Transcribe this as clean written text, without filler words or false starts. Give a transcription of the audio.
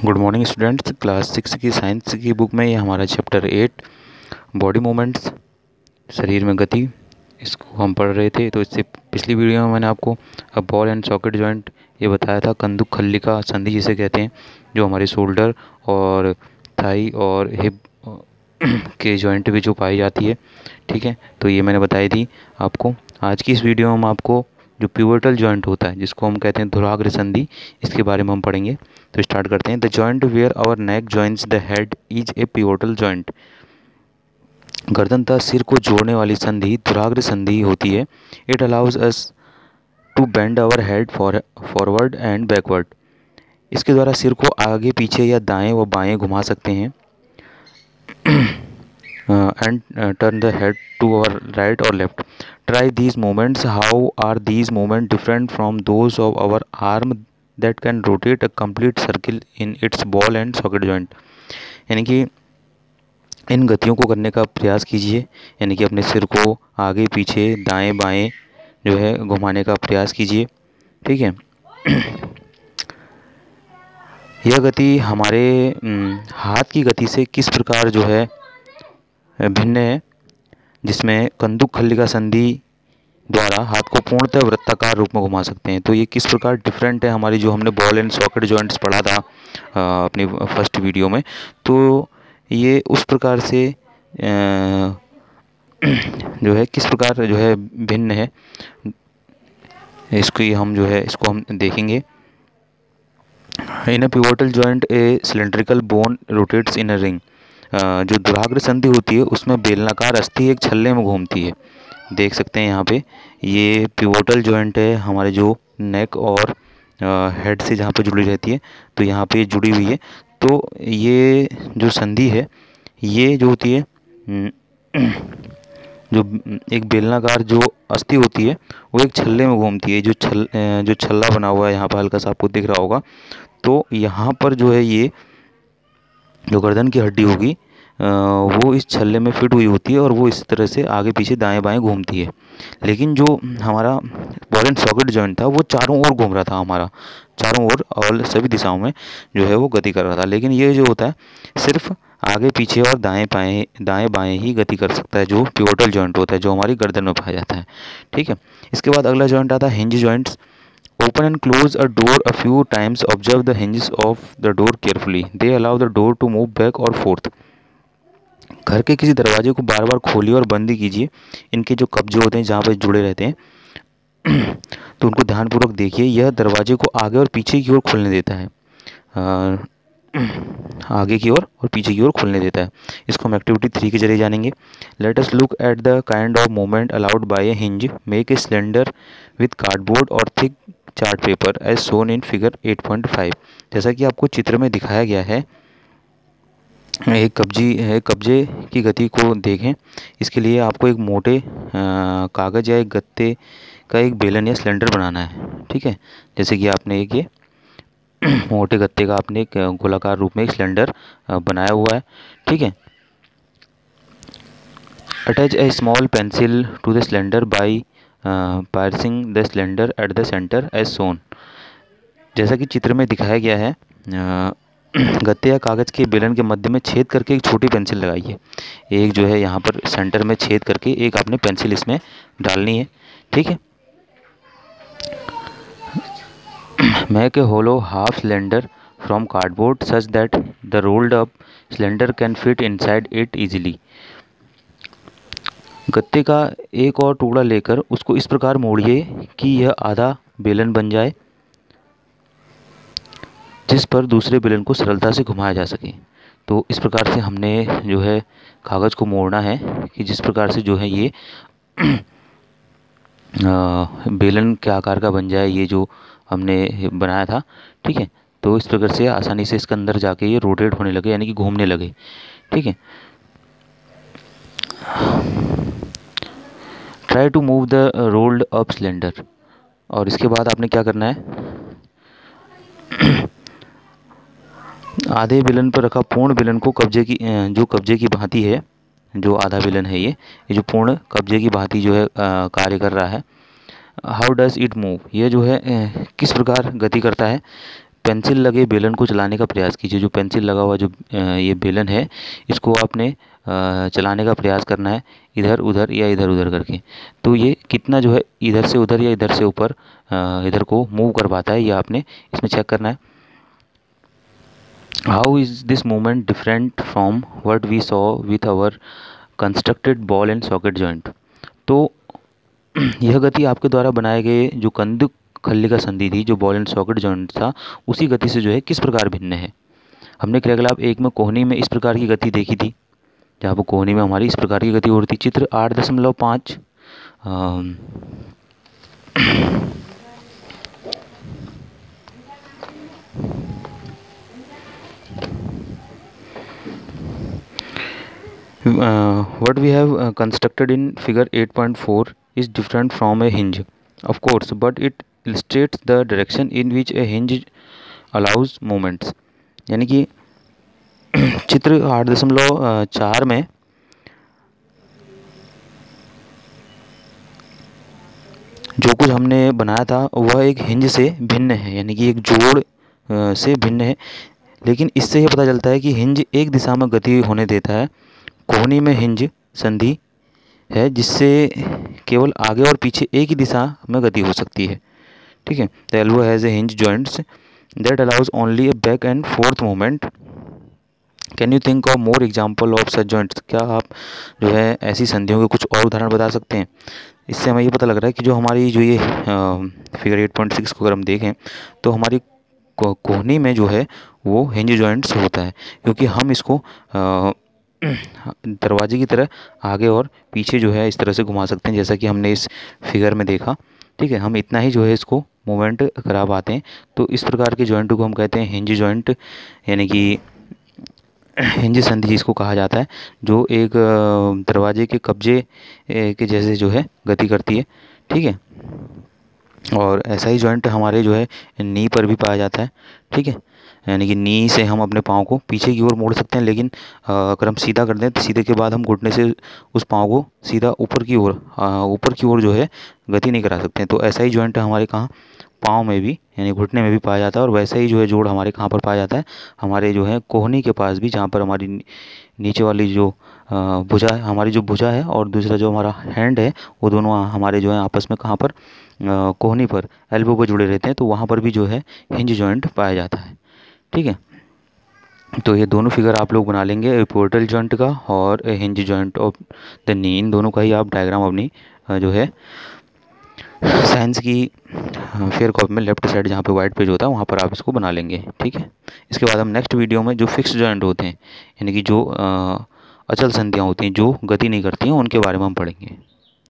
Good morning students. Class 6 की science की book में ये हमारा चैप्टर 8 बॉडी मूवमेंट्स, शरीर में गति, इसको हम पढ़ रहे थे। तो इससे पिछली वीडियो में मैंने आपको अब बॉल एंड सॉकेट जॉइंट ये बताया था, कंदुक खल्लिका संधि जिसे कहते हैं, जो हमारे शोल्डर और थाई और हिप के जॉइंट भी जो पाई जाती है। ठीक है, तो ये मैंने बताई थी आपको। आज की इस वीडियो में हम आपको जो पिवोटल जॉइंट होता है, जिसको हम कहते हैं धुराग्र संधि, इसके बारे में हम पढ़ेंगे। तो स्टार्ट करते हैं। The joint where our neck joints the head is a pivotal joint. गर्दन तथा सिर को जोड़ने वाली संधि धुराग्र संधि होती है। It allows us to bend our head forward and backward. इसके द्वारा सिर को आगे पीछे या दाएं व बाएं घुमा सकते हैं। and turn the head to our right or left. Try these movements. How are these movements different from those of our arm that can rotate a complete circle in its ball and socket joint? यानी कि इन गतियों को करने का प्रयास कीजिए, यानी कि अपने सिर को आगे पीछे दाएं बाएं जो है घुमाने का प्रयास कीजिए। ठीक है, यह गति हमारे हाथ की गति से किस प्रकार जो है भिन्न है, जिसमें कंदुक खल्लिका संधि द्वारा हाथ को पूर्णतः वृत्ताकार रूप में घुमा सकते हैं। तो ये किस प्रकार डिफरेंट है हमारी जो हमने बॉल एंड सॉकेट जॉइंट्स पढ़ा था अपनी फर्स्ट वीडियो में। तो ये उस प्रकार से जो है किस प्रकार जो है भिन्न है, इसको हम देखेंगे। In a pivotal joint a cylindrical bone rotates in a ring. जो दुराग्र संधि होती है उसमें बेलनाकार अस्थि एक छल्ले में घूमती है। देख सकते हैं यहाँ पे ये पिवोटल जॉइंट है हमारे जो नेक और हेड से जहाँ पे जुड़ी रहती है, तो यहाँ पे जुड़ी हुई है। तो ये जो संधि है ये जो होती है जो एक बेलनाकार जो अस्थि होती है वो एक छल्ले में घूमती है। जो छल्ला बना हुआ है यहाँ पर हल्का सा आपको दिख रहा होगा, तो यहाँ पर जो है ये जो गर्दन की हड्डी होगी वो इस छल्ले में फिट हुई होती है और वो इस तरह से आगे पीछे दाएं बाएं घूमती है। लेकिन जो हमारा बॉल एंड सॉकेट जॉइंट था वो चारों ओर घूम रहा था, हमारा चारों ओर और सभी दिशाओं में जो है वो गति कर रहा था। लेकिन ये जो होता है सिर्फ आगे पीछे और दाएं बाएं ही गति कर सकता है, जो पिवोटल जॉइंट होता है, जो हमारी गर्दन में पाया जाता है। ठीक है, इसके बाद अगला जॉइंट आता है hinge joints. Open and close a door a few times. Observe the hinges of the door carefully. They allow the door to move back or forth. घर के किसी दरवाजे को बार बार खोलिए और बंद कीजिए। इनके जो कब्जे होते हैं जहाँ पर जुड़े रहते हैं तो उनको ध्यानपूर्वक देखिए। यह दरवाजे को आगे और पीछे की ओर खोलने देता है, आगे की ओर और पीछे की ओर खोलने देता है। इसको हम एक्टिविटी 3 के जरिए जानेंगे। Let us look at the kind of movement allowed by a hinge. Make a cylinder with cardboard और thick chart paper as shown in figure 8.5। जैसा कि आपको चित्र में दिखाया गया है, एक कब्जे की गति को देखें। इसके लिए आपको एक मोटे कागज़ या एक गत्ते का एक बेलन या सिलेंडर बनाना है। ठीक है, जैसे कि आपने एक ये मोटे गत्ते का आपने एक गोलाकार रूप में एक सिलेंडर बनाया हुआ है। ठीक है, attach a small pencil to the cylinder by passing the cylinder at the centre as shown. जैसा कि चित्र में दिखाया गया है, गत्ते या कागज़ के बेलन के मध्य में छेद करके एक छोटी पेंसिल लगाइए। एक जो है यहाँ पर सेंटर में छेद करके एक आपने पेंसिल इसमें डालनी है। ठीक है, make a hollow half cylinder from cardboard such that the rolled up cylinder can fit inside it easily. गत्ते का एक और टुकड़ा लेकर उसको इस प्रकार मोड़िए कि यह आधा बेलन बन जाए, जिस पर दूसरे बेलन को सरलता से घुमाया जा सके। तो इस प्रकार से हमने जो है कागज़ को मोड़ना है कि जिस प्रकार से जो है ये बेलन के आकार का बन जाए, ये जो हमने बनाया था। ठीक है, तो इस प्रकार से आसानी से इसके अंदर जाके ये रोटेट होने लगे, यानी कि घूमने लगे। ठीक है, try to move the rolled up cylinder. और इसके बाद आपने क्या करना है, आधे बेलन पर रखा पूर्ण बेलन को कब्जे की भांति है, जो आधा बेलन है ये जो पूर्ण कब्जे की भांति जो है कार्य कर रहा है। हाउ डज इट मूव, ये जो है किस प्रकार गति करता है। पेंसिल लगे बेलन को चलाने का प्रयास कीजिए। जो पेंसिल लगा हुआ जो ये बेलन है, इसको आपने चलाने का प्रयास करना है, इधर उधर या इधर उधर करके। तो ये कितना जो है इधर से उधर या इधर से ऊपर इधर को मूव कर पाता है, ये आपने इसमें चेक करना है। How is this movement different from what we saw with our constructed ball and socket joint. तो यह गति आपके द्वारा बनाए गए जो कंदुक खल्लिका संधि थी, जो बॉल एंड सॉकेट जॉइंट था, उसी गति से जो है किस प्रकार भिन्न है। हमने क्रियाकलाप 1 में कोहनी में इस प्रकार की गति देखी थी, जहाँ पर कोहनी में हमारी इस प्रकार की गति हो रही थी। चित्र 8.5 what we have constructed in figure 8.4 is different from a hinge, of course, but it illustrates the direction in which a hinge allows movements। यानी कि चित्र 8.4 में जो कुछ हमने बनाया था वह एक हिंज से भिन्न है, यानी कि एक जोड़ से भिन्न है। लेकिन इससे यह पता चलता है कि हिंज एक दिशा में गति होने देता है। कोहनी में हिंज संधि है जिससे केवल आगे और पीछे एक ही दिशा में गति हो सकती है। ठीक है, the elbow has a hinge joints that allows only A back and fourth movement. Can you think of more example of such joints. क्या आप जो है ऐसी संधियों के कुछ और उदाहरण बता सकते हैं। इससे हमें ये पता लग रहा है कि जो हमारी जो ये फिगर 8.6 को अगर हम देखें तो हमारी कोहनी में जो है वो हिंज जॉइंट्स होता है, क्योंकि हम इसको दरवाजे की तरह आगे और पीछे जो है इस तरह से घुमा सकते हैं, जैसा कि हमने इस फिगर में देखा। ठीक है, हम इतना ही जो है इसको मूवमेंट करा पाते हैं। तो इस प्रकार के जॉइंट को हम कहते हैं हिंज जॉइंट, यानी कि हिंज संधि जिसको कहा जाता है, जो एक दरवाजे के कब्जे के जैसे जो है गति करती है। ठीक है, और ऐसा ही जॉइंट हमारे जो है नी पर भी पाया जाता है। ठीक है, यानी कि नी से हम अपने पाँव को पीछे की ओर मोड़ सकते हैं, लेकिन अगर हम सीधा कर दें तो सीधे के बाद हम घुटने से उस पाँव को सीधा ऊपर की ओर जो है गति नहीं करा सकते हैं। तो ऐसा ही जॉइंट हमारे कहाँ पाँव में भी यानी घुटने में भी पाया जाता है। और वैसा ही जो है जोड़ हमारे कहाँ पर पाया जाता है, हमारे जो है कोहनी के पास भी, जहाँ पर हमारी नीचे वाली जो भुजा है, हमारी जो भुजा है और दूसरा जो हमारा हैंड है, वो दोनों हमारे जो है आपस में कहाँ पर कोहनी पर एल्बो पर जुड़े रहते हैं। तो वहाँ पर भी जो है हिंज जॉइंट पाया जाता है। ठीक है, तो ये दोनों फिगर आप लोग बना लेंगे, पोर्टल जॉइंट का और hinge joint of the knee. इन दोनों का ही आप डायग्राम अपनी जो है साइंस की फेयर कॉपी में लेफ्ट साइड जहाँ पे वाइट पेज होता है वहाँ पर आप इसको बना लेंगे। ठीक है, इसके बाद हम नेक्स्ट वीडियो में जो फिक्स जॉइंट होते हैं, यानी कि जो अचल संधियाँ होती हैं जो गति नहीं करती हैं, उनके बारे में हम पढ़ेंगे।